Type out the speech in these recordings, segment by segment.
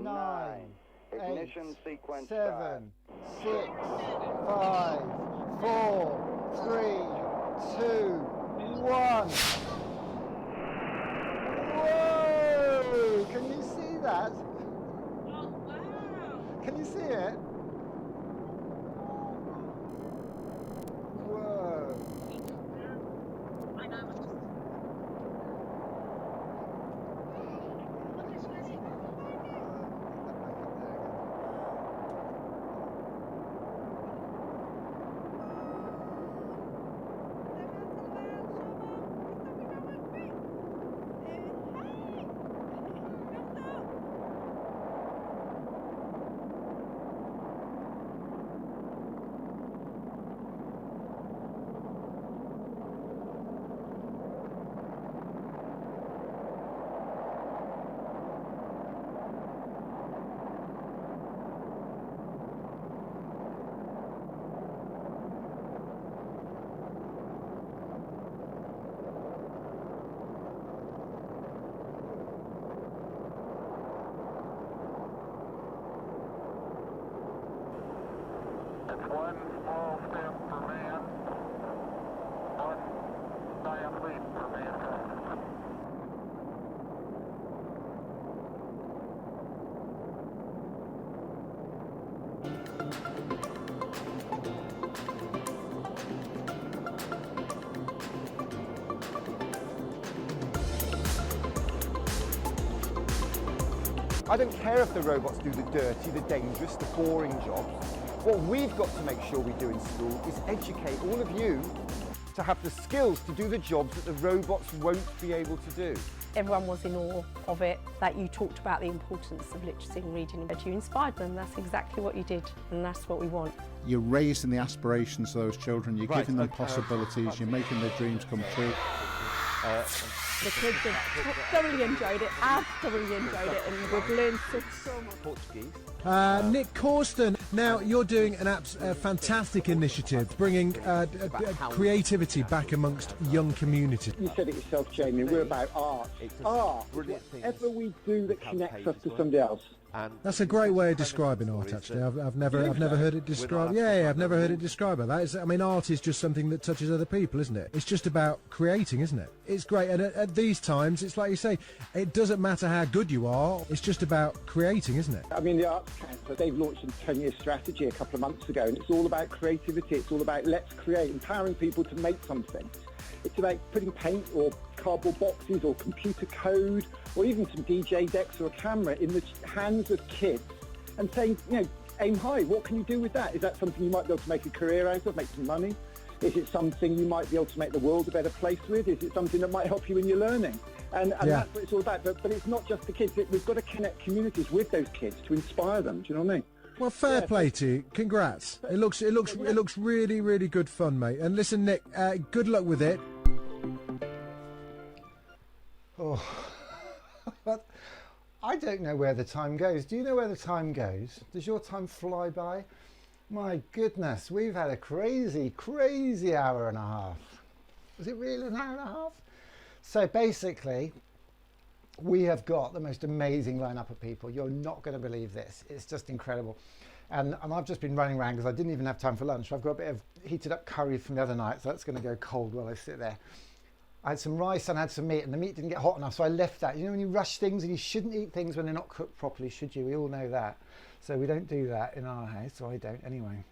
9, Ignition 8, sequence 7, 6, 5, 4, 3, 2, 1. Whoa! Can you see that? Oh, wow. Can you see it? Whoa. I know. It's one small step for man, one giant leap for mankind. I don't care if the robots do the dirty, the dangerous, the boring jobs. What we've got to make sure we do in school is educate all of you to have the skills to do the jobs that the robots won't be able to do. Everyone was in awe of it, that you talked about the importance of literacy and reading, and that you inspired them. That's exactly what you did, and that's what we want. You're raising the aspirations of those children, you're giving them possibilities, you're making their dreams come true. The kids have thoroughly enjoyed it, I've thoroughly enjoyed it, and we've learned so much. Portuguese. Nick Corston, now you're doing a fantastic initiative, bringing creativity back amongst young communities. You said it yourself, Jamie, we're about art. Art, whatever we do that connects us to somebody else. That's a great way of describing art, actually. I've never heard it described. Yeah, I've never heard it described like that. I mean, art is just something that touches other people, isn't it? It's just about creating, isn't it? It's great, and at these times, it's like you say, it doesn't matter how good you are. It's just about creating, isn't it? I mean, the Arts Council, they've launched a 10-year strategy a couple of months ago, and it's all about creativity. It's all about let's create, empowering people to make something. It's about putting paint or cardboard boxes or computer code or even some DJ decks or a camera in the hands of kids and saying, you know, aim high. What can you do with that? Is that something you might be able to make a career out of, make some money? Is it something you might be able to make the world a better place with? Is it something that might help you in your learning? And that's what it's all about. But it's not just the kids. We've got to connect communities with those kids to inspire them. Do you know what I mean? Well, fair play to you. Congrats. It looks really, really good fun, mate. And listen, Nick, good luck with it. Oh, but I don't know where the time goes. Do you know where the time goes? Does your time fly by? My goodness, we've had a crazy, crazy hour and a half. Was it really an hour and a half? So basically, we have got the most amazing lineup of people. You're not going to believe this. It's just incredible. And I've just been running around because I didn't even have time for lunch. I've got a bit of heated up curry from the other night, so that's going to go cold while I sit there. I had some rice and I had some meat, and the meat didn't get hot enough, so I left that. You know when you rush things, and you shouldn't eat things when they're not cooked properly, should you? We all know that. So we don't do that in our house, so I don't anyway.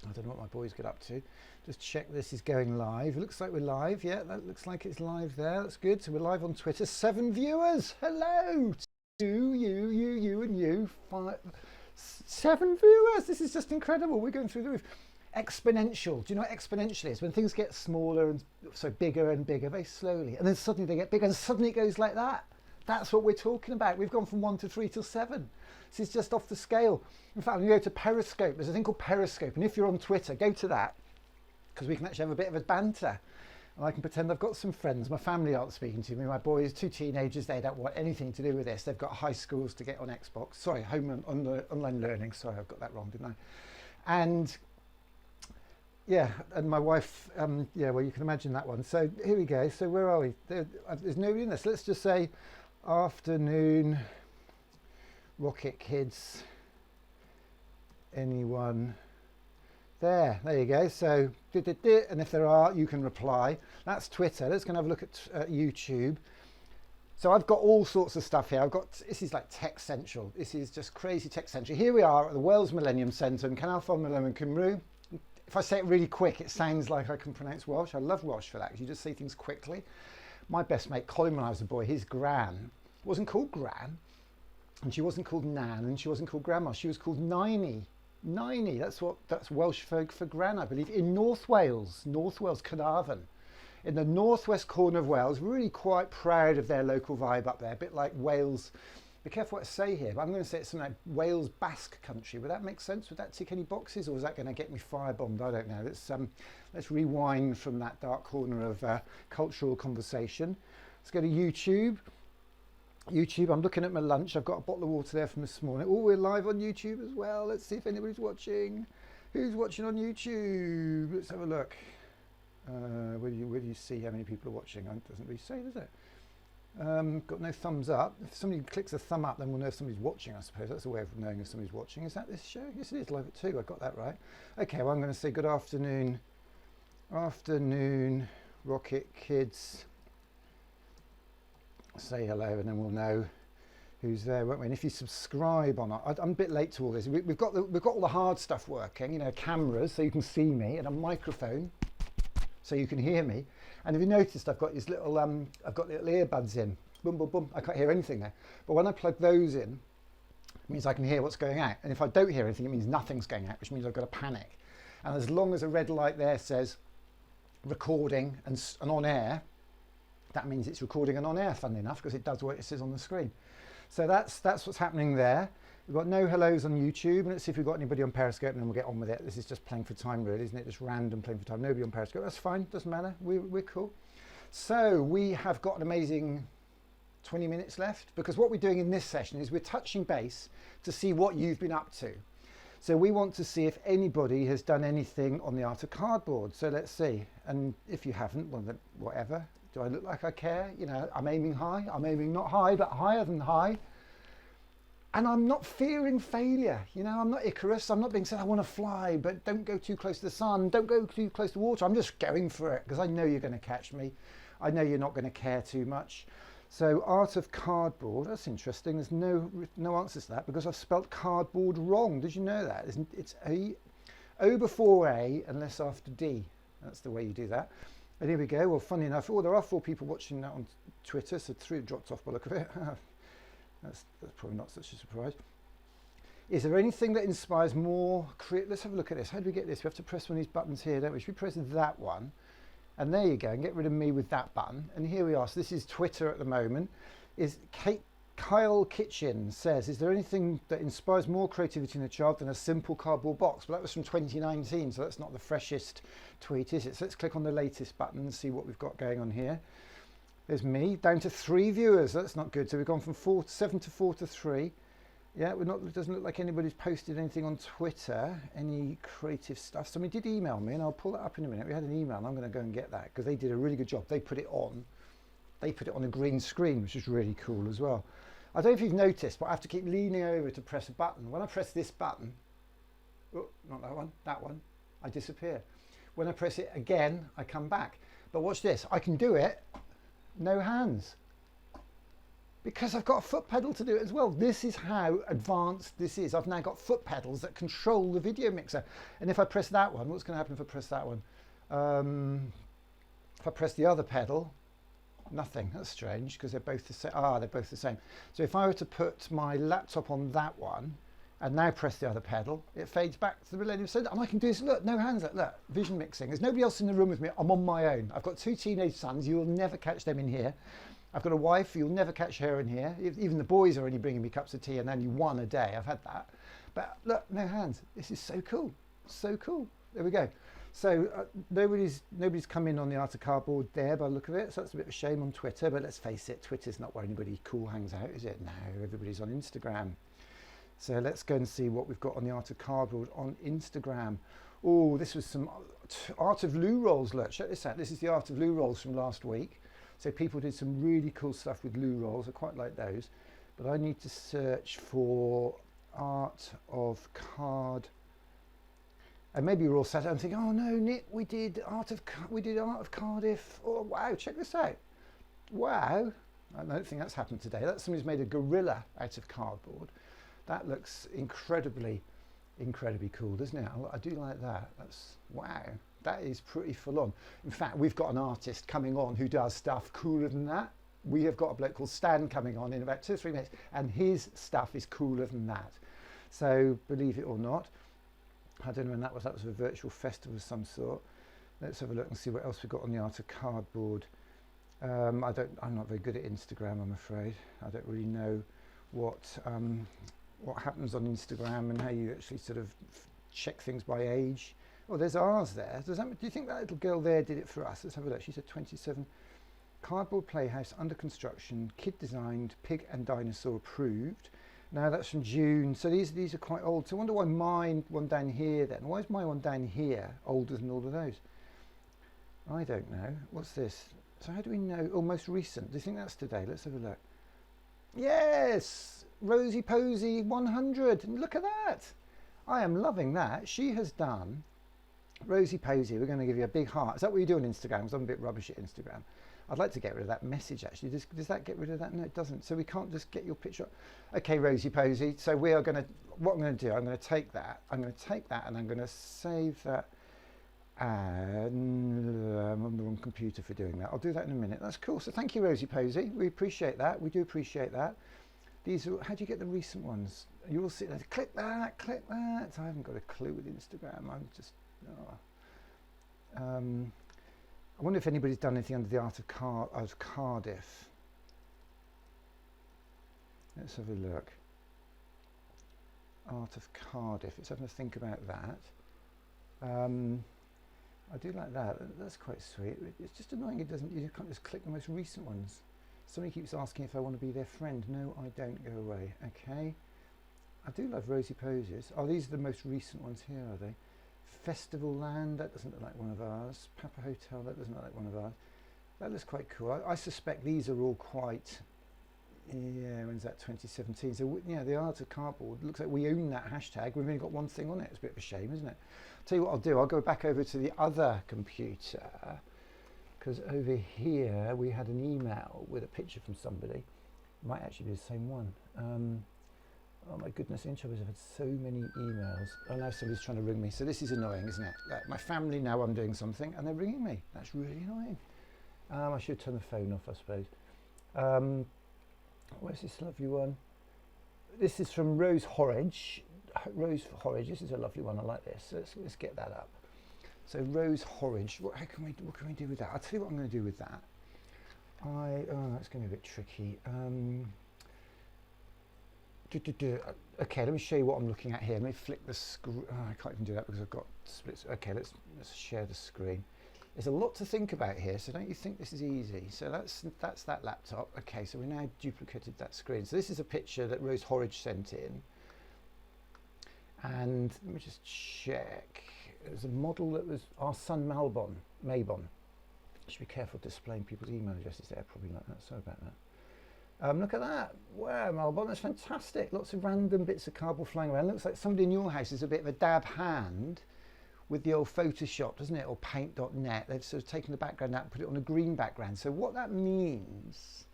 I don't know what my boys get up to. Just check this is going live. It looks like we're live. Yeah, that looks like it's live there. That's good. So we're live on Twitter. 7 viewers. Hello to you and you. 7 viewers. This is just incredible. We're going through the roof. Exponential. Do you know what exponential is? When things get smaller and so bigger and bigger very slowly, and then suddenly they get bigger, and suddenly it goes like that. That's what we're talking about. We've gone from 1 to 3 to 7. This is just off the scale. In fact, when you go to Periscope, there's a thing called Periscope, and if you're on Twitter, go to that, because we can actually have a bit of a banter. And I can pretend I've got some friends. My family aren't speaking to me. My boys, 2 teenagers, they don't want anything to do with this. They've got high schools to get on Xbox. Sorry, online learning. Sorry, I've got that wrong, didn't I? And yeah, and my wife, yeah, well, you can imagine that one. So here we go. So where are we? There's nobody in this. Let's just say afternoon Rocket Kids. Anyone? There you go. So, and if there are, you can reply. That's Twitter. Let's go and have a look at YouTube. So I've got all sorts of stuff here. This is like Tech Central. This is just crazy Tech Central. Here we are at the Wales Millennium Centre in Canal Malone and Cymru. If I say it really quick, it sounds like I can pronounce Welsh. I love Welsh for that, because you just say things quickly. My best mate, Colin, when I was a boy, his gran wasn't called Gran, and she wasn't called Nan, and she wasn't called Grandma. She was called Niney. Niney, that's Welsh folk for gran, I believe, in North Wales, Carnarvon. In the northwest corner of Wales, really quite proud of their local vibe up there, a bit like Wales. Be careful what I say here, but I'm going to say it's something like Wales Basque country. Would that make sense? Would that tick any boxes, or is that going to get me firebombed? I don't know. Let's rewind from that dark corner of cultural conversation. Let's go to YouTube. YouTube, I'm looking at my lunch. I've got a bottle of water there from this morning. Oh, we're live on YouTube as well. Let's see if anybody's watching. Who's watching on YouTube? Let's have a look. Where do you see how many people are watching? It doesn't really say, does it? Got no thumbs up. If somebody clicks a thumb up, then we'll know if somebody's watching, I suppose. That's a way of knowing if somebody's watching. Is that this show? Yes, it is, live at 2. I got that right. Okay, well, I'm going to say good afternoon. Afternoon, Rocket Kids. Say hello, and then we'll know who's there, won't we? And if you subscribe on I'm a bit late to all this. We've got all the hard stuff working, you know, cameras so you can see me, and a microphone so you can hear me. And if you noticed, I've got these little little earbuds in. Boom, boom, boom. I can't hear anything there. But when I plug those in, it means I can hear what's going out. And if I don't hear anything, it means nothing's going out, which means I've got to panic. And as long as a red light there says recording and on air, that means it's recording and on air, funnily enough, because it does what it says on the screen. So that's what's happening there. We've got no hellos on YouTube, and let's see if we've got anybody on Periscope, and then we'll get on with it. This is just playing for time, really, isn't it? Just random playing for time. Nobody on Periscope. That's fine. Doesn't matter. We're cool. So we have got an amazing 20 minutes left, because what we're doing in this session is we're touching base to see what you've been up to. So we want to see if anybody has done anything on the art of cardboard. So let's see. And if you haven't, well, then whatever. Do I look like I care? You know, I'm aiming high. I'm aiming not high, but higher than high. And I'm not fearing failure. You know, I'm not Icarus. I'm not being said, I want to fly, but don't go too close to the sun. Don't go too close to water. I'm just going for it, because I know you're going to catch me. I know you're not going to care too much. So art of cardboard, that's interesting. There's no answers to that, because I've spelt cardboard wrong. Did you know that? It's O before A unless after D. That's the way you do that. And here we go. Well, funny enough, there are 4 people watching that on Twitter, so 3 dropped off by the look of it. That's probably not such a surprise. Is there anything that inspires more? Let's have a look at this. How do we get this? We have to press one of these buttons here, don't we? Should we press that one? And there you go, and get rid of me with that button. And here we are. So this is Twitter at the moment. Kyle Kitchen says, is there anything that inspires more creativity in a child than a simple cardboard box? Well, that was from 2019, so that's not the freshest tweet, is it? So let's click on the latest button and see what we've got going on here. There's me, down to 3 viewers. That's not good. So we've gone from 7 to 4 to 3. Yeah, it doesn't look like anybody's posted anything on Twitter, any creative stuff. Somebody did email me, and I'll pull that up in a minute. We had an email, and I'm going to go and get that, because they did a really good job. They put it on a green screen, which is really cool as well. I don't know if you've noticed, but I have to keep leaning over to press a button. When I press this button, oh, not that one, I disappear. When I press it again, I come back. But watch this, I can do it, no hands, because I've got a foot pedal to do it as well. This is how advanced this is. I've now got foot pedals that control the video mixer. And if I press that one, what's going to happen if I press that one? If I press the other pedal, nothing. That's strange, because they're both the same. They're both the same. So if I were to put my laptop on that one and now press the other pedal, it fades back to the Millennium Centre. And I can do this, look, no hands, look, vision mixing. There's nobody else in the room with me. I'm on my own. I've got 2 teenage sons. You will never catch them in here. I've got a wife. You'll never catch her in here. Even the boys are only bringing me cups of tea, and only 1 a day. I've had that. But look, no hands. This is so cool. So cool. There we go. So nobody's come in on the art of cardboard there by the look of it. So that's a bit of a shame on Twitter. But let's face it, Twitter's not where anybody cool hangs out, is it? No, everybody's on Instagram. So let's go and see what we've got on the art of cardboard on Instagram. Oh, this was some art of loo rolls. Look, check this out. This is the art of loo rolls from last week. So people did some really cool stuff with loo rolls. I quite like those. but I need to search for art of card. And maybe we're all sat and thinking, oh no, Nick, we did art of Cardiff. Oh wow, check this out. Wow, I don't think that's happened today. That's somebody's made a gorilla out of cardboard. That looks incredibly cool, doesn't it? I do like that. That's wow. That is pretty full on. In fact, we've got an artist coming on who does stuff cooler than that. We have got a bloke called Stan coming on in about 2 or 3 minutes, and his stuff is cooler than that. So believe it or not, I don't know when that was. That was a virtual festival of some sort. Let's have a look and see what else we've got on the art of cardboard. I'm not very good at Instagram, I'm afraid. I don't really know what happens on Instagram and how you actually sort of check things by age. Oh, there's ours there. Do you think that little girl there did it for us? Let's have a look. She said 27. Cardboard playhouse under construction, kid designed, pig and dinosaur approved. Now that's from June, so these are quite old. So I wonder why mine one down here then. Why is my one down here older than all of those? I don't know. What's this? So how do we know? Oh, most recent. Do you think that's today? Let's have a look. Yes! Rosie Posey 100. And look at that. I am loving that. She has done Rosie Posey. We're going to give you a big heart. Is that what you do on Instagram? Because I'm a bit rubbish at Instagram. I'd like to get rid of that message actually. Does that get rid of that? No, it doesn't. So we can't just get your picture. Okay, Rosie Posey. So we are going to, what I'm going to do, I'm going to take that. I'm going to take that and I'm going to save that. And I'm on the wrong computer for doing that. I'll do that in a minute. That's cool. So thank you, Rosie Posey. We appreciate that. We do appreciate that. These are, how do you get the recent ones? You all see that. Click that, click that. I haven't got a clue with Instagram. I'm just, I wonder if anybody's done anything under the art of Cardiff. Let's have a look. Art of Cardiff. Let's have a think about that. I do like that. That's quite sweet. It's just annoying it doesn't. You can't just click the most recent ones. Somebody keeps asking if I want to be their friend. No, I don't. Go away. Okay. I do love Rosie Poses. Oh, these are the most recent ones here, are they? Festival Land, that doesn't look like one of ours. Papa Hotel, that doesn't look like one of ours. That looks quite cool. I suspect these are all quite, yeah, when's that, 2017? So yeah, the art of cardboard, looks like we own that hashtag. We've only got one thing on it. It's a bit of a shame, isn't it? I'll tell you what I'll do. I'll go back over to the other computer, because over here we had an email with a picture from somebody. It might actually be the same one. Oh my goodness, Inchoppers have had so many emails. Oh, now somebody's trying to ring me. So this is annoying, isn't it? Like my family know I'm doing something and they're ringing me. That's really annoying. I should turn the phone off, I suppose. Where's this lovely one? This is from Rose Horridge. Rose Horridge, this is a lovely one. I like this. So let's get that up. So Rose Horridge, what can we do with that? I'll tell you what I'm going to do with that. Oh, that's going to be a bit tricky. Okay, let me show you what I'm looking at here. Let me flick the screen. Oh, I can't even do that because I've got splits. Okay, let's share the screen. There's a lot to think about here, so don't you think this is easy? So that's that laptop. Okay, so we now duplicated that screen. So this is a picture that Rose Horridge sent in. And let me just check. It was a model that was our son Mabon. I should be careful displaying people's email addresses there, probably like that. Sorry about that. Look at that. Wow, Malbon, that's fantastic. Lots of random bits of cardboard flying around. Looks like somebody in your house is a bit of a dab hand with the old Photoshop, doesn't it? Or paint.net. They've sort of taken the background out and put it on a green background. So what that means,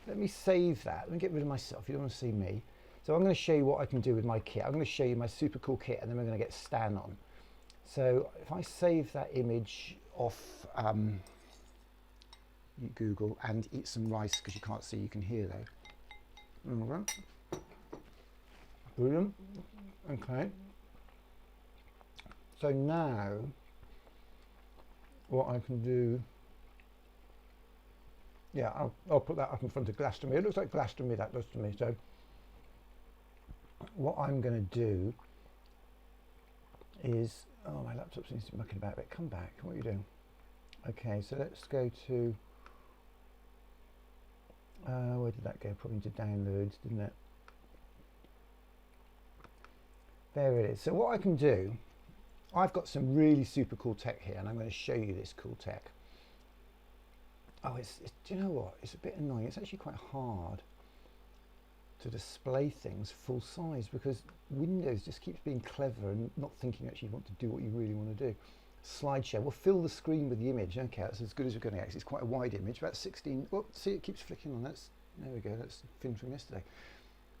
let me save that. Let me get rid of myself. You don't want to see me. So I'm going to show you what I can do with my kit. I'm going to show you my super cool kit and then we're going to get Stan on. So if I save that image off Google and eat some rice because you can't see, you can hear though. Okay. Brilliant. Okay. So now what I can do, yeah, I'll put that up in front of Glastonbury. It looks like Glastonbury, that does to me. So what I'm going to do is, oh, my laptop seems to be mucking about a bit. Come back. What are you doing? Okay, so let's go to, where did that go? Probably into downloads, didn't it? There it is. So what I can do, I've got some really super cool tech here and I'm going to show you this cool tech. Oh, do you know what? It's a bit annoying. It's actually quite hard. to display things full size, because Windows just keeps being clever and not thinking actually you want to do what you really want to do. Slideshare, we'll fill the screen with the image. Okay, that's as good as we're going to get. It's quite a wide image, about 16. Oh, see, it keeps flicking on. There we go. That's film from yesterday.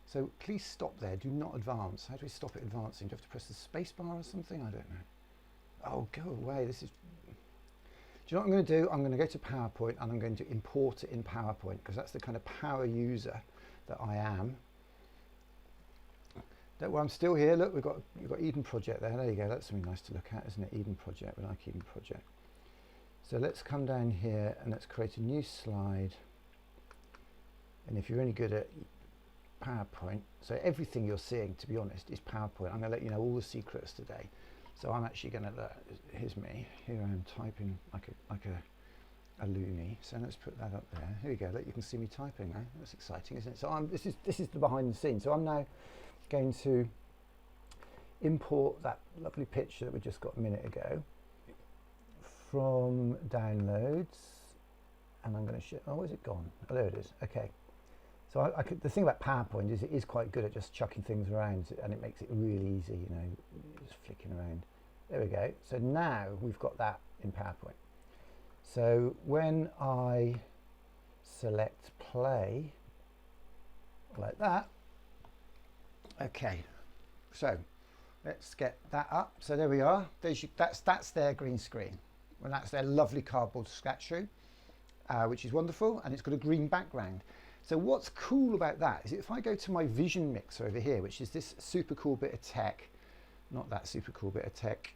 So please stop there. Do not advance. How do we stop it advancing? Do you have to press the space bar or something? I don't know. Oh, go away. This is. Do you know what I'm going to do? I'm going to go to PowerPoint and I'm going to import it in PowerPoint, because that's the kind of power user that I am. Don't worry, I'm still here. Look, you've got Eden Project there. There you go. That's something nice to look at, isn't it? Eden Project. We like Eden Project. So let's come down here and let's create a new slide. And if you're any good at PowerPoint, so everything you're seeing, to be honest, is PowerPoint. I'm going to let you know all the secrets today. So I'm actually going to here's me. Here I am typing like a loony. So let's put that up there. Here we go. Look, you can see me typing now. That's exciting, isn't it? So this is the behind the scenes. So I'm now going to import that lovely picture that we just got a minute ago from downloads, and I'm going to oh, where's it gone? Oh, there it is. Okay. So the thing about PowerPoint is it is quite good at just chucking things around, and it makes it really easy, you know, just flicking around. There we go. So now we've got that in PowerPoint. So when I select play like that, okay, so let's get that up. So there we are. That's their green screen. Well, that's their lovely cardboard statue, which is wonderful, and it's got a green background. So what's cool about that is if I go to my vision mixer over here, which is this super cool bit of tech, not that super cool bit of tech,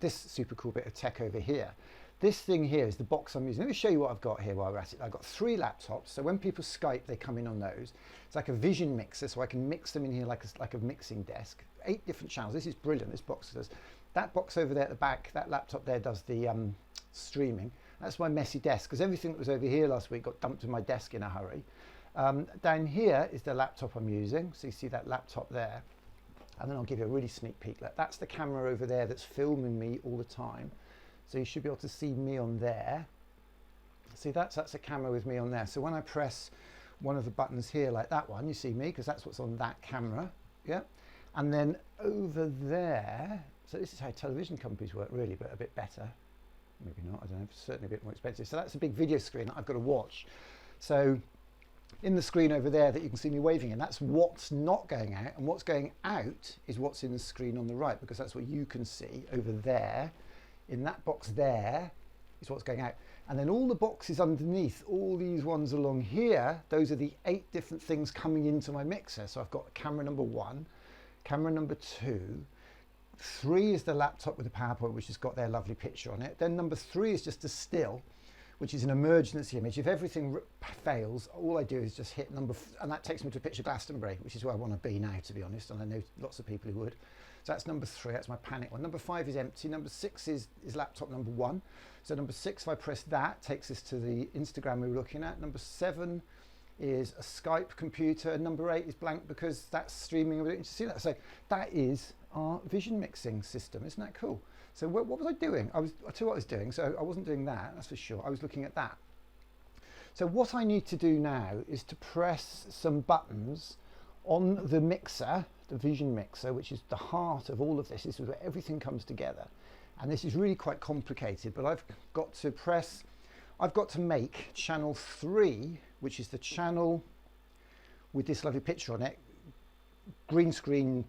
this super cool bit of tech over here. This thing here is the box I'm using. Let me show you what I've got here while we're at it. I've got 3 laptops, so when people Skype, they come in on those. It's like a vision mixer, so I can mix them in here like a mixing desk. 8 different channels. This is brilliant, this box does. That box over there at the back, that laptop there does the streaming. That's my messy desk, because everything that was over here last week got dumped to my desk in a hurry. Down here is the laptop I'm using, so you see that laptop there. And then I'll give you a really sneak peek. That's the camera over there that's filming me all the time. So you should be able to see me on there. See, that's a camera with me on there. So when I press one of the buttons here, like that one, you see me, because that's what's on that camera. Yeah. And then over there, so this is how television companies work really, but a bit better. Maybe not, I don't know, certainly a bit more expensive. So that's a big video screen that I've got to watch. So in the screen over there that you can see me waving in, that's what's not going out, and what's going out is what's in the screen on the right, because that's what you can see over there. In that box there is what's going out. And then all the boxes underneath, all these ones along here, those are the 8 different things coming into my mixer. So I've got camera number 1, camera number 2, 3 is the laptop with the PowerPoint, which has got their lovely picture on it. Then number 3 is just a still, which is an emergency image. If everything fails, all I do is just hit and that takes me to a picture of Glastonbury, which is where I want to be now, to be honest, and I know lots of people who would. So that's number 3, that's my panic one. Number 5 is empty. Number 6 is laptop number 1. So number 6, if I press that, takes us to the Instagram we were looking at. Number 7 is a Skype computer, and number 8 is blank because that's streaming. We don't need to see that. So that is our vision mixing system. Isn't that cool? So what was I doing? I'll tell you what I was doing. So I wasn't doing that, that's for sure. I was looking at that. So what I need to do now is to press some buttons on the mixer, the vision mixer, which is the heart of all of this. This is where everything comes together. And this is really quite complicated, but I've got to make channel 3, which is the channel with this lovely picture on it, green screen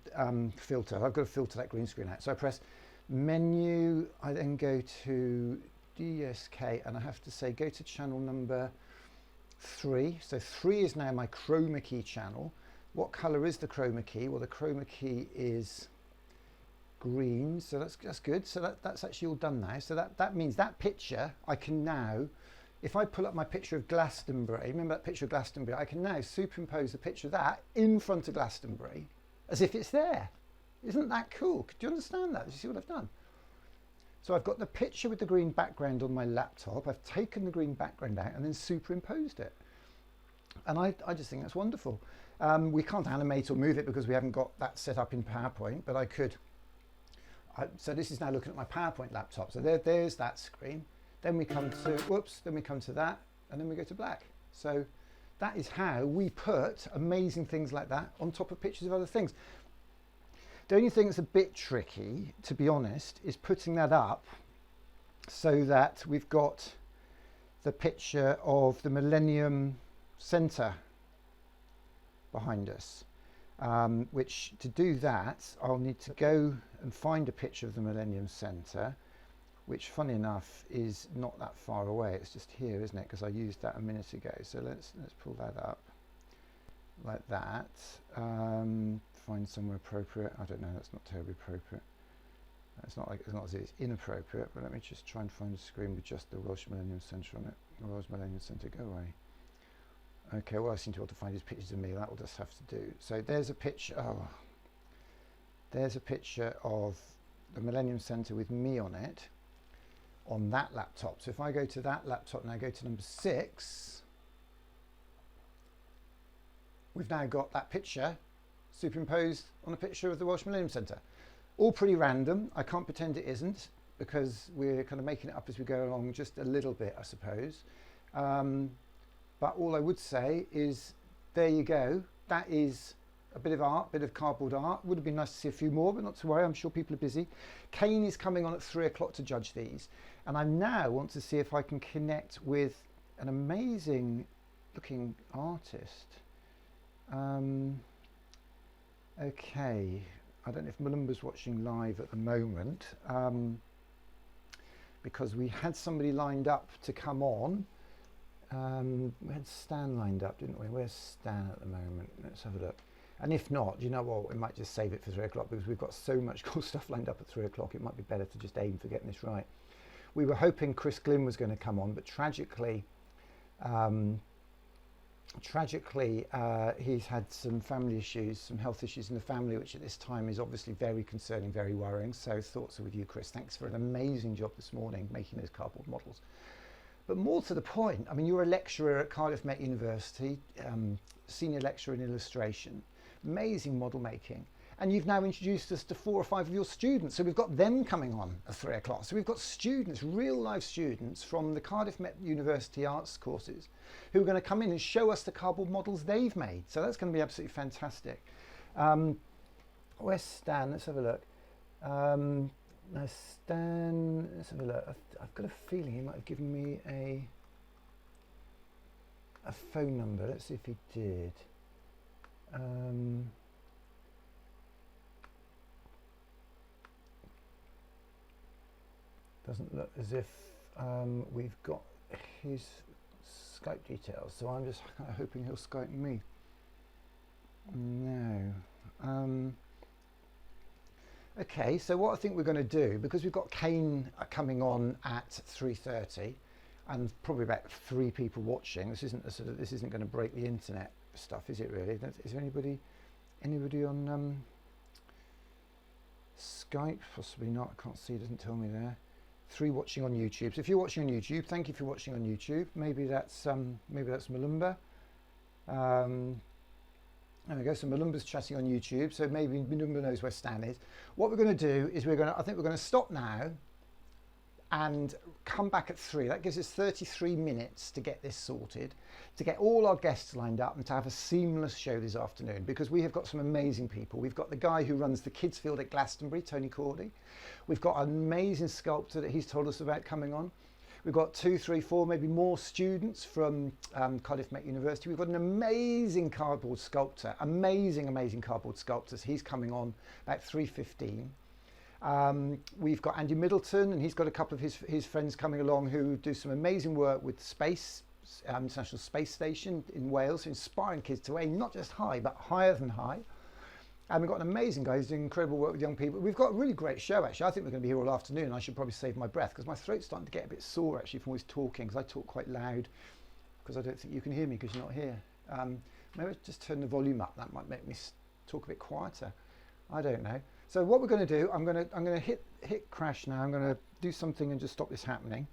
filter. I've got to filter that green screen out. So I press menu, I then go to DSK, and I have to say go to channel number 3. So 3 is now my chroma key channel. What colour is the chroma key? Well, the chroma key is green, so that's good. So that's actually all done now. So that means that picture, I can now, if I pull up my picture of Glastonbury, remember that picture of Glastonbury, I can now superimpose a picture of that in front of Glastonbury as if it's there. Isn't that cool? Do you understand that? Do you see what I've done? So I've got the picture with the green background on my laptop. I've taken the green background out and then superimposed it. And I just think that's wonderful. We can't animate or move it because we haven't got that set up in PowerPoint, but I could. So this is now looking at my PowerPoint laptop. So there's that screen. Then we come to, whoops, then we come to that, and then we go to black. So that is how we put amazing things like that on top of pictures of other things. The only thing that's a bit tricky, to be honest, is putting that up so that we've got the picture of the Millennium Centre behind us. Which, to do that, I'll need to go and find a picture of the Millennium Centre, which, funny enough, is not that far away. It's just here, isn't it? Because I used that a minute ago. So let's pull that up like that. Find somewhere appropriate. I don't know. That's not terribly appropriate. It's not as if it's inappropriate. But let me just try and find a screen with just the Welsh Millennium Centre on it. The Welsh Millennium Centre, go away. Okay, well, I seem to be able to find his pictures of me. That will just have to do. So there's a picture. Oh, there's a picture of the Millennium Centre with me on it on that laptop. So if I go to that laptop and I go to number 6, we've now got that picture superimposed on a picture of the Welsh Millennium Centre. All pretty random. I can't pretend it isn't, because we're kind of making it up as we go along just a little bit, I suppose. But all I would say is, there you go. That is a bit of art, bit of cardboard art. Would have been nice to see a few more, but not to worry, I'm sure people are busy. Kane is coming on at 3 o'clock to judge these. And I now want to see if I can connect with an amazing looking artist. Okay, I don't know if Malumba's watching live at the moment, because we had somebody lined up to come on. We had Stan lined up, didn't we? Where's Stan at the moment? Let's have a look. And if not, you know what, we might just save it for 3 o'clock, because we've got so much cool stuff lined up at 3 o'clock. It might be better to just aim for getting this right. We were hoping Chris Glynn was going to come on, but tragically he's had some family issues, some health issues in the family, which at this time is obviously very concerning, very worrying. So thoughts are with you, Chris. Thanks for an amazing job this morning making those cardboard models. But more to the point, I mean, you're a lecturer at Cardiff Met University, senior lecturer in illustration, amazing model making. And you've now introduced us to 4 or 5 of your students. So we've got them coming on at 3 o'clock. So we've got students, real life students from the Cardiff Met University arts courses who are going to come in and show us the cardboard models they've made. So that's going to be absolutely fantastic. Where's Stan? Let's have a look. Now Stan, let's have a look. I've got a feeling he might have given me a phone number. Let's see if he did. Doesn't look as if we've got his Skype details, so I'm just kind of hoping he'll Skype me. No. Okay, so what I think we're going to do, because we've got Kane coming on at 3:30, and probably about 3 people watching. This isn't going to break the internet stuff, is it? Really? Is there anybody on Skype? Possibly not. I can't see. It doesn't tell me there. 3 watching on YouTube. So if you're watching on YouTube, thank you for watching on YouTube. Maybe that's Malumba. There we go. So Malumba's chatting on YouTube. So maybe Malumba knows where Stan is. What we're going to do is I think we're going to stop now and come back at 3. That gives us 33 minutes to get this sorted, to get all our guests lined up and to have a seamless show this afternoon, because we have got some amazing people. We've got the guy who runs the kids field at Glastonbury, Tony Cordy. We've got an amazing sculptor that he's told us about coming on. We've got 2, 3, 4, maybe more students from Cardiff Met University. We've got an amazing cardboard sculptor, amazing cardboard sculptors. He's coming on about 3:15. We've got Andy Middleton, and he's got a couple of his friends coming along who do some amazing work with space, International Space Station in Wales, inspiring kids to aim not just high, but higher than high. And we've got an amazing guy who's doing incredible work with young people. We've got a really great show, actually. I think we're going to be here all afternoon. I should probably save my breath, because my throat's starting to get a bit sore, actually, from always talking, because I talk quite loud, because I don't think you can hear me because you're not here. Maybe I'll just turn the volume up. That might make me talk a bit quieter. I don't know. So what we're going to do, I'm going to hit crash now. I'm going to do something and just stop this happening.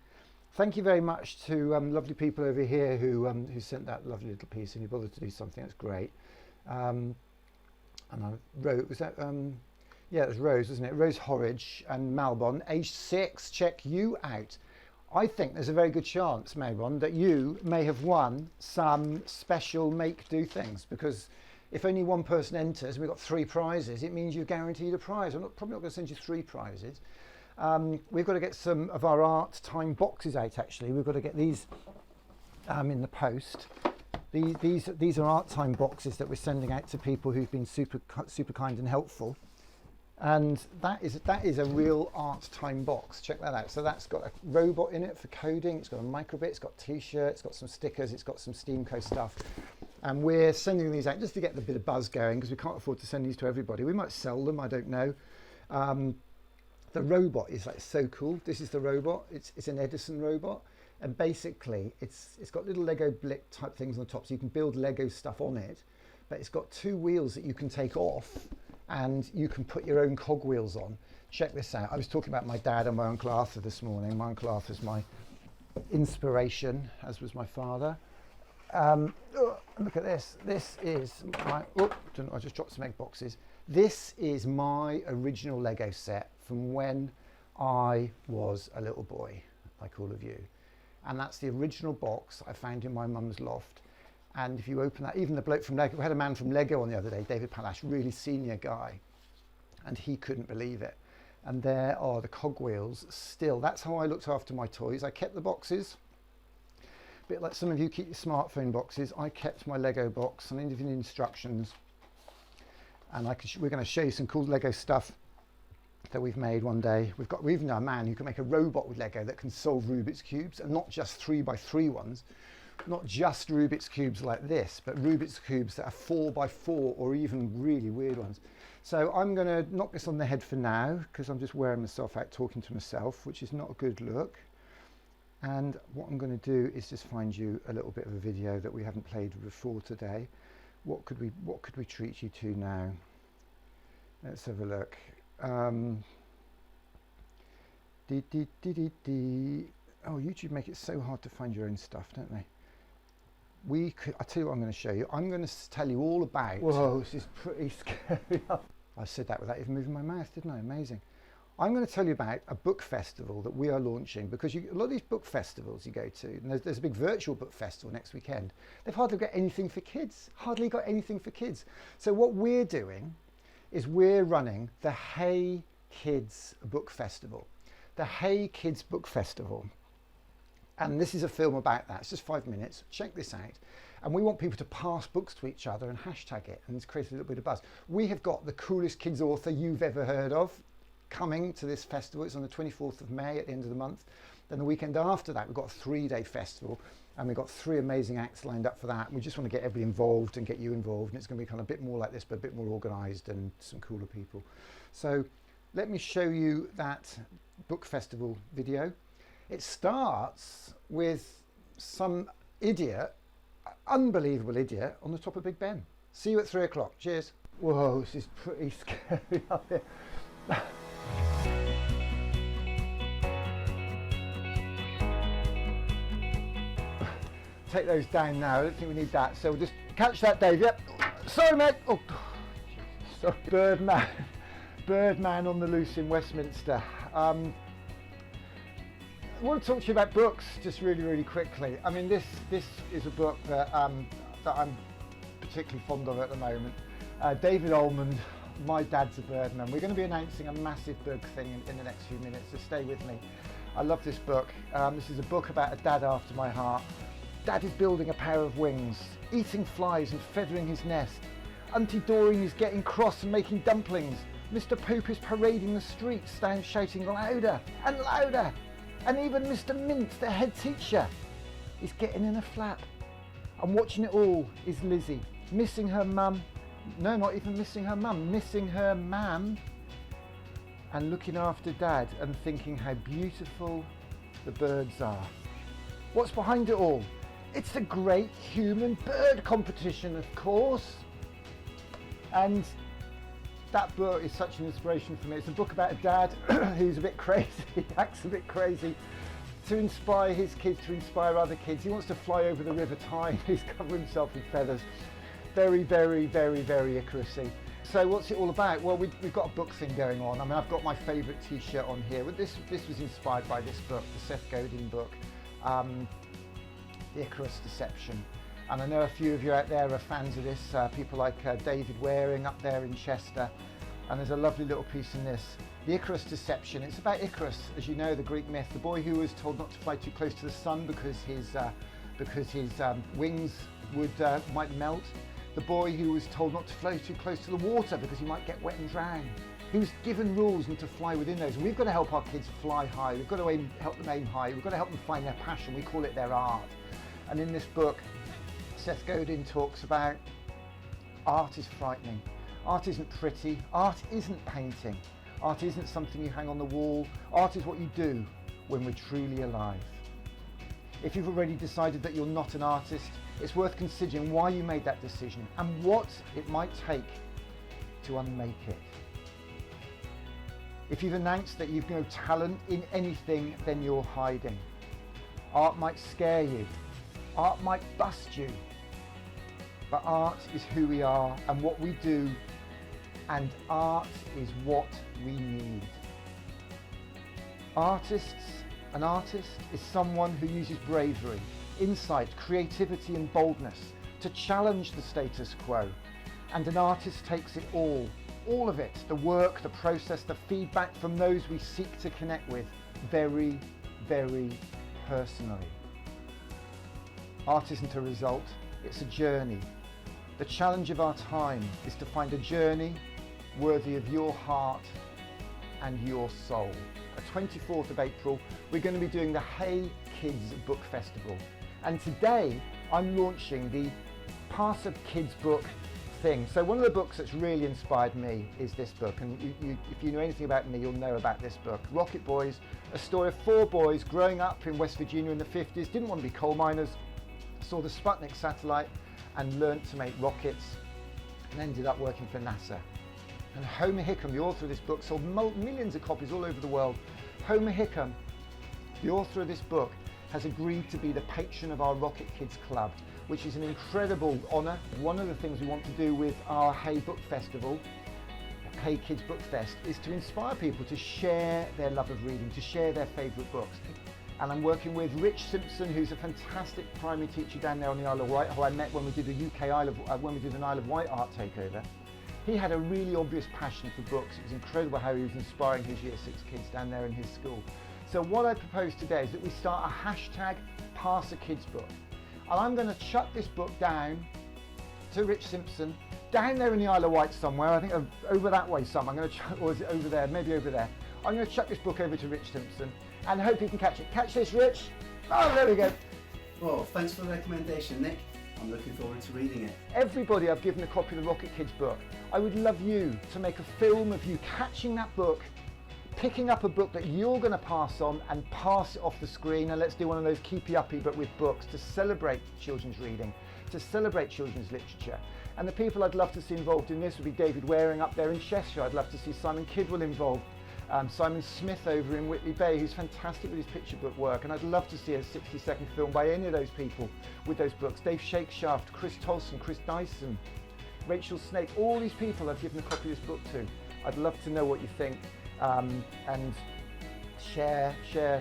Thank you very much to lovely people over here who sent that lovely little piece, and you bothered to do something. That's great. And I wrote, was that, yeah, it was Rose, wasn't it? Rose Horridge and Malbon, age 6, check you out. I think there's a very good chance, Maybon, that you may have won some special make-do things, because if only one person enters and we've got 3 prizes, it means you're guaranteed a prize. Probably not going to send you 3 prizes. We've got to get some of our art time boxes out, actually. We've got to get these in the post. These are art time boxes that we're sending out to people who've been super kind and helpful. And that is a real art time box. Check that out. So that's got a robot in it for coding. It's got a microbit. It's got t-shirts. It's got some stickers. It's got some Steamco stuff. And we're sending these out just to get the bit of buzz going, because we can't afford to send these to everybody. We might sell them. I don't know. The robot is like so cool. This is the robot. It's an Edison robot. And basically it's got little Lego blick type things on the top, so you can build Lego stuff on it. But it's got 2 wheels that you can take off, and you can put your own cogwheels on. Check this out. I was talking about my dad and my Uncle Arthur this morning. My Uncle Arthur's my inspiration, as was my father. Look at this. This is my, I just dropped some egg boxes. This is my original Lego set from when I was a little boy, like all of you. And that's the original box I found in my mum's loft. And if you open that, even the bloke from Lego, we had a man from Lego on the other day, David Palash, really senior guy, and he couldn't believe it. And there are the cogwheels still. That's how I looked after my toys. I kept the boxes, a bit like some of you keep your smartphone boxes. I kept my Lego box and even instructions. And we're going to show you some cool Lego stuff that we've made one day. We've even a man who can make a robot with Lego that can solve Rubik's Cubes, and not just 3x3 ones. Not just Rubik's Cubes like this, but Rubik's Cubes that are 4x4 or even really weird ones. So I'm going to knock this on the head for now, because I'm just wearing myself out talking to myself, which is not a good look. And what I'm going to do is just find you a little bit of a video that we haven't played before today. What could we treat you to now? Let's have a look. Oh, YouTube make it so hard to find your own stuff, don't they? I'll tell you what I'm going to show you. I'm going to tell you all about... Whoa, this is pretty scary. I said that without even moving my mouth, didn't I? Amazing. I'm going to tell you about a book festival that we are launching, because a lot of these book festivals you go to, and there's a big virtual book festival next weekend, they've hardly got anything for kids. Hardly got anything for kids. So what we're doing is we're running the Hey Kids Book Festival. The Hey Kids Book Festival. And this is a film about that. It's just 5 minutes. Check this out. And we want people to pass books to each other and hashtag it, and it's created a little bit of buzz. We have got the coolest kids author you've ever heard of coming to this festival. It's on the 24th of May at the end of the month. Then the weekend after that, we've got a 3-day festival, and we've got 3 amazing acts lined up for that. We just want to get everybody involved and get you involved. And it's going to be kind of a bit more like this, but a bit more organised and some cooler people. So let me show you that book festival video. It starts with some idiot, unbelievable idiot, on the top of Big Ben. See you at 3 o'clock. Cheers. Whoa, this is pretty scary up here. Take those down now. I don't think we need that. So we'll just catch that, Dave. Yep. Sorry, mate. Oh, sorry. Birdman on the loose in Westminster. I want to talk to you about books just really quickly. I mean, this is a book that I'm particularly fond of at the moment. David Ullman, My Dad's a Birdman. We're going to be announcing a massive book thing in the next few minutes, so stay with me. I love this book. This is a book about a dad after my heart. Dad is building a pair of wings, eating flies and feathering his nest. Auntie Doreen is getting cross and making dumplings. Mr. Poop is parading the streets, shouting louder and louder. And even Mr. Mintz, the head teacher, is getting in a flap. And watching it all is Lizzie, missing her mum. No, not even missing her mum, missing her mam. And looking after Dad and thinking how beautiful the birds are. What's behind it all? It's the Great Human Bird Competition, of course. And that book is such an inspiration for me. It's a book about a dad who's a bit crazy, acts a bit crazy, to inspire his kids, to inspire other kids. He wants to fly over the River Tyne. He's covered himself in feathers. Very Icarusy. So what's it all about? Well, we've got a book thing going on. I mean, I've got my favourite T-shirt on here. This was inspired by this book, the Seth Godin book, The Icarus Deception. And I know a few of you out there are fans of this, people like David Waring up there in Chester. And there's a lovely little piece in this. The Icarus Deception. It's about Icarus, as you know, the Greek myth, the boy who was told not to fly too close to the sun because his wings might melt. The boy who was told not to fly too close to the water because he might get wet and drown. He was given rules and to fly within those. And we've got to help our kids fly high. We've got to help them aim high. We've got to help them find their passion. We call it their art. And in this book, Seth Godin talks about art is frightening. Art isn't pretty. Art isn't painting. Art isn't something you hang on the wall. Art is what you do when we're truly alive. If you've already decided that you're not an artist, it's worth considering why you made that decision and what it might take to unmake it. If you've announced that you've no talent in anything, then you're hiding. Art might scare you. Art might bust you. But art is who we are and what we do, and art is what we need. An artist is someone who uses bravery, insight, creativity and boldness to challenge the status quo. And an artist takes it all of it, the work, the process, the feedback from those we seek to connect with, very, very personally. Art isn't a result, it's a journey. The challenge of our time is to find a journey worthy of your heart and your soul. The 24th of April, we're going to be doing the Hey Kids Book Festival. And today, I'm launching the Pass a Kids book thing. So one of the books that's really inspired me is this book. And if you know anything about me, you'll know about this book. Rocket Boys, a story of 4 boys growing up in West Virginia in the 50s, didn't want to be coal miners, saw the Sputnik satellite and learnt to make rockets and ended up working for NASA. And Homer Hickam, the author of this book, sold millions of copies all over the world. Homer Hickam, the author of this book, has agreed to be the patron of our Rocket Kids Club, which is an incredible honour. One of the things we want to do with our Hey Book Festival, Hey Kids Book Fest, is to inspire people to share their love of reading, to share their favourite books. And I'm working with Rich Simpson, who's a fantastic primary teacher down there on the Isle of Wight, who I met when we did an Isle of Wight art takeover. He had a really obvious passion for books. It was incredible how he was inspiring his Year 6 kids down there in his school. So what I propose today is that we start a hashtag Pass a Kids book. And I'm going to chuck this book down to Rich Simpson, down there in the Isle of Wight somewhere, I think over that way somewhere. I'm going to chuck, or is it over there? Maybe over there. I'm going to chuck this book over to Rich Simpson and hope he can catch it. Catch this, Rich. Oh, there we go. Well, thanks for the recommendation, Nick. I'm looking forward to reading it. Everybody I've given a copy of the Rocket Kids book. I would love you to make a film of you catching that book, picking up a book that you're going to pass on and pass it off the screen, and let's do one of those keepy uppy but with books to celebrate children's reading, to celebrate children's literature. And the people I'd love to see involved in this would be David Waring up there in Cheshire. I'd love to see Simon Kidwell involved. Simon Smith over in Whitley Bay, who's fantastic with his picture book work, and I'd love to see a 60-second film by any of those people with those books. Dave Shakeshaft, Chris Tolson, Chris Dyson, Rachel Snake, all these people I've given a copy of this book to. I'd love to know what you think, and share,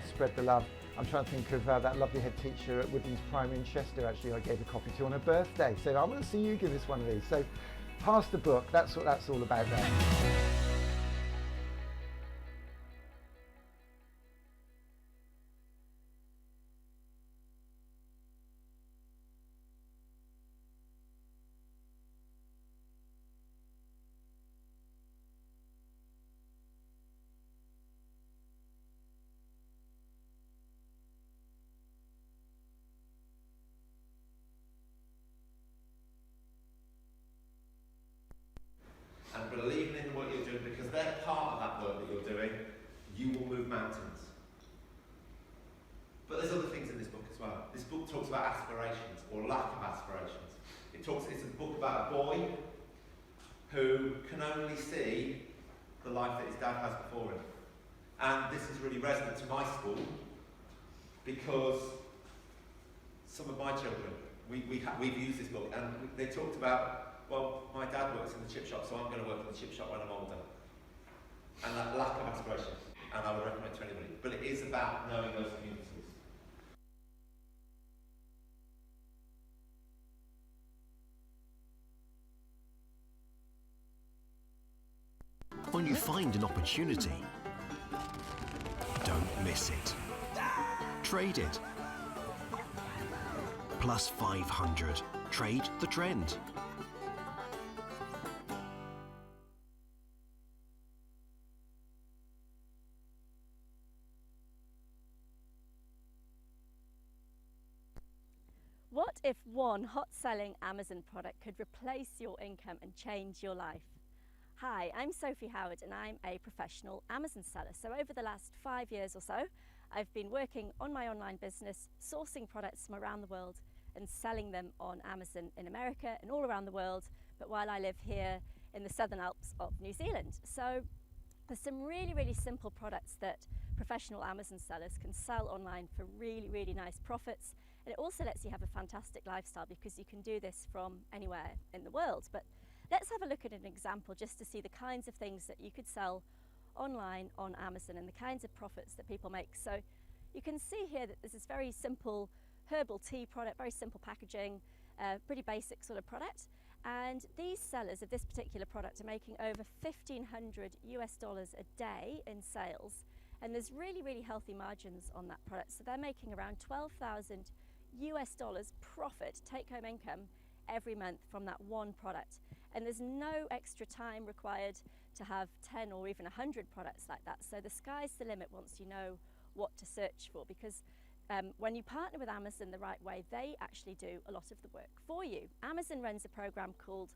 spread the love. I'm trying to think of that lovely head teacher at Woodlands Primary in Chester, actually, I gave a copy to on her birthday. So I want to see you give us one of these. So pass the book, that's what that's all about there. And believing in what you're doing, because they're part of that work that you're doing, you will move mountains. But there's other things in this book as well. This book talks about aspirations, or lack of aspirations. It's a book about a boy who can only see the life that his dad has before him. And this is really resonant to my school, because some of my children, we've used this book, and they talked about well, my dad works in the chip shop, so I'm going to work in the chip shop when I'm older. And that lack of aspiration, and I would recommend it to anybody. But it is about knowing those communities. When you find an opportunity, don't miss it. Trade it. Plus 500. Trade the trend. What if one hot-selling Amazon product could replace your income and change your life? Hi, I'm Sophie Howard and I'm a professional Amazon seller. So over the last 5 years or so, I've been working on my online business, sourcing products from around the world and selling them on Amazon in America and all around the world, but while I live here in the Southern Alps of New Zealand. So there's some really simple products that professional Amazon sellers can sell online for really nice profits. And it also lets you have a fantastic lifestyle because you can do this from anywhere in the world. But let's have a look at an example just to see the kinds of things that you could sell online on Amazon and the kinds of profits that people make. So you can see here that this is very simple herbal tea product, very simple packaging, pretty basic sort of product. And these sellers of this particular product are making over $1,500 US a day in sales. And there's really healthy margins on that product. So they're making around $12,000 US profit, take-home income, every month from that one product. And there's no extra time required to have 10 or even 100 products like that. So the sky's the limit once you know what to search for, because when you partner with Amazon the right way, they actually do a lot of the work for you. Amazon runs a program called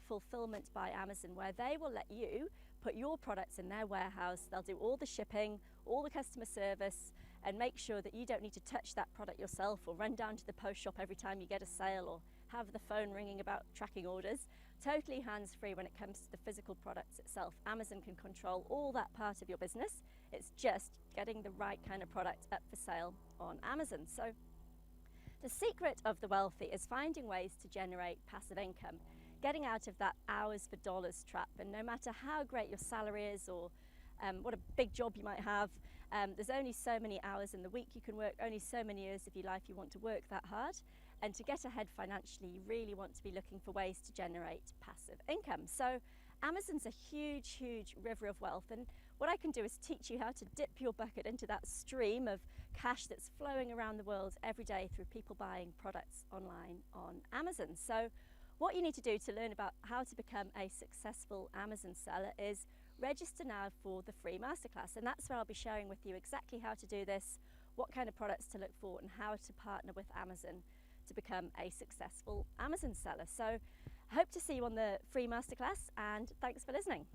Fulfillment by Amazon, where they will let you put your products in their warehouse. They'll do all the shipping, all the customer service, and make sure that you don't need to touch that product yourself or run down to the post shop every time you get a sale or have the phone ringing about tracking orders. Totally hands-free when it comes to the physical products itself. Amazon can control all that part of your business. It's just getting the right kind of product up for sale on Amazon. So the secret of the wealthy is finding ways to generate passive income, getting out of that hours for dollars trap. And no matter how great your salary is or what a big job you might have, there's only so many hours in the week you can work, only so many years of your life you want to work that hard. And to get ahead financially, you really want to be looking for ways to generate passive income. So Amazon's a huge river of wealth, and what I can do is teach you how to dip your bucket into that stream of cash that's flowing around the world every day through people buying products online on Amazon. So what you need to do to learn about how to become a successful Amazon seller is register now for the free masterclass, and that's where I'll be sharing with you exactly how to do this, what kind of products to look for, and how to partner with Amazon to become a successful Amazon seller. So I hope to see you on the free masterclass, and thanks for listening.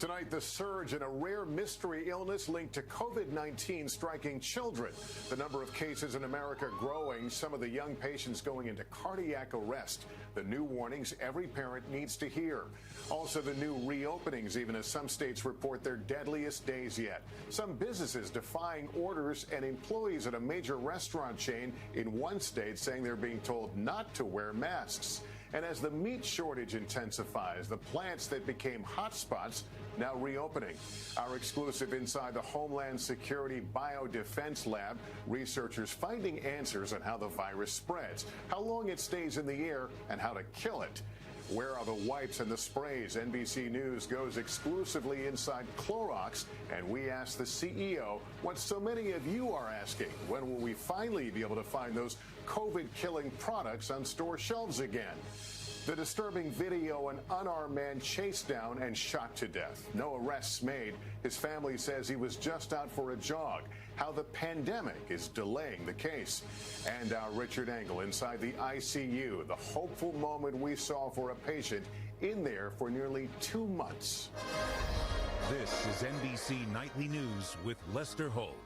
Tonight, the surge in a rare mystery illness linked to COVID-19 striking children. The number of cases in America growing, some of the young patients going into cardiac arrest. The new warnings every parent needs to hear. Also, the new reopenings, even as some states report their deadliest days yet. Some businesses defying orders, and employees at a major restaurant chain in one state saying they're being told not to wear masks. And as the meat shortage intensifies, the plants that became hotspots now reopening. Our exclusive inside the Homeland Security Biodefense Lab, researchers finding answers on how the virus spreads, how long it stays in the air, and how to kill it. Where are the wipes and the sprays? NBC News goes exclusively inside Clorox, and we ask the CEO what so many of you are asking. When will we finally be able to find those COVID-killing products on store shelves again? The disturbing video, an unarmed man chased down and shot to death. No arrests made. His family says he was just out for a jog. How the pandemic is delaying the case. And our Richard Engel inside the ICU, the hopeful moment we saw for a patient in there for nearly 2 months. This is NBC Nightly News with Lester Holt.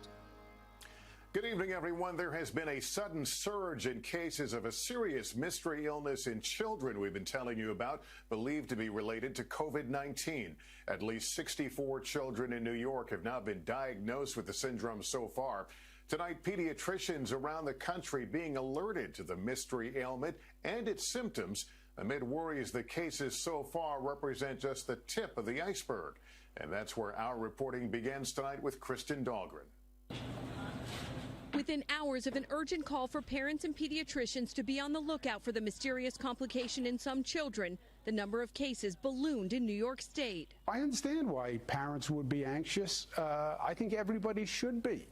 Good evening, everyone. There has been a sudden surge in cases of a serious mystery illness in children we've been telling you about, believed to be related to COVID-19. At least 64 children in New York have now been diagnosed with the syndrome so far. Tonight, pediatricians around the country being alerted to the mystery ailment and its symptoms amid worries the cases so far represent just the tip of the iceberg. And that's where our reporting begins tonight with Kristen Dahlgren. Within hours of an urgent call for parents and pediatricians to be on the lookout for the mysterious complication in some children, the number of cases ballooned in New York State. I understand why parents would be anxious. I think everybody should be.